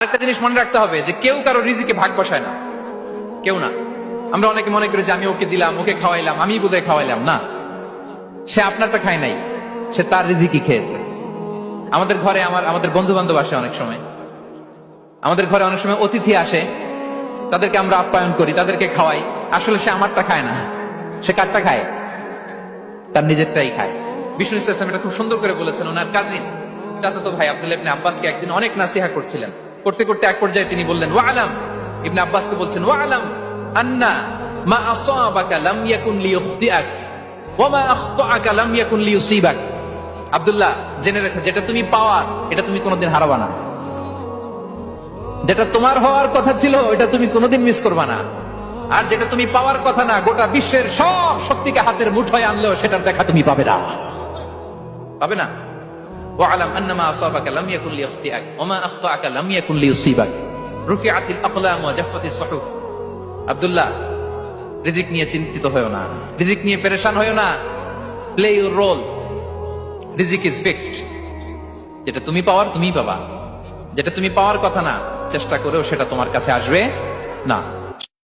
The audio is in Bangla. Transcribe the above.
একটা জিনিস মনে রাখতে হবে যে কেউ কারো রিজিকে ভাগ বসায় না, কেউ না। আমরা অনেকে মনে করি যে আমি ওকে দিলাম, ওকে খাওয়াইলাম, আমি বোধহয় খাওয়াইলাম। না, সে আপনারটা খায় নাই, সে তার রিজিকই খেয়েছে। আমাদের ঘরে আমাদের বন্ধু বান্ধব আসে, অনেক সময় আমাদের ঘরে অনেক সময় অতিথি আসে, তাদেরকে আমরা আপ্যায়ন করি, তাদেরকে খাওয়াই। আসলে সে আমারটা খায় না, সে কারটা খায়? তার নিজেরটাই খায়। বিষ্ণু ইসলাম এটা খুব সুন্দর করে বলেছেন। ওনার কাজিন চাচাতো ভাই আব্দুল্লাহ ইবনে আব্বাসকে একদিন অনেক নাসিহা করছিলেন। করতে করতে এক পর্যায়ে তিনি বললেন, ওয়া আলাম, ইবনে আব্বাসকে বলছেন, ওয়া আলাম আন্না মা আসাবাকা লাম ইয়াকুন লিইখতিআক ওয়া মা আখতাআকা লাম ইয়াকুন লিইউসিবাক। আব্দুল্লাহ, জেনে রাখো, যেটা তুমি পাওয়ার এটা তুমি কোনোদিন হারাবা না। যেটা তোমার হওয়ার কথা ছিল এটা তুমি কোনোদিন মিস করবা না। আর যেটা তুমি পাওয়ার কথা না, গোটা বিশ্বের সব শক্তিকে হাতের মুঠোয় আনলেও সেটার দেখা তুমি পাবে না, পাবে না। ওয়ালাম আন্নামা আসাবাকা লাম ইয়াকুন লিইখতিআক ওয়া মা আখতাআকা লাম ইয়াকুন লিইউসিবাক। রুফিআতিল আকলাম ওয়া জাফফাতিস সুহুফ। আব্দুল্লাহ, রিজিক নিয়ে চিন্তিত হয়ো না, রিজিক নিয়ে পেরেশান হয়ো না। প্লে ইউর রোল, রিজিক ইজ ফিক্সড। যেটা তুমি পাওয়ার তুমিই পাবা, যেটা তুমি পাওয়ার কথা না চেষ্টা করেও সেটা তোমার কাছে আসবে না।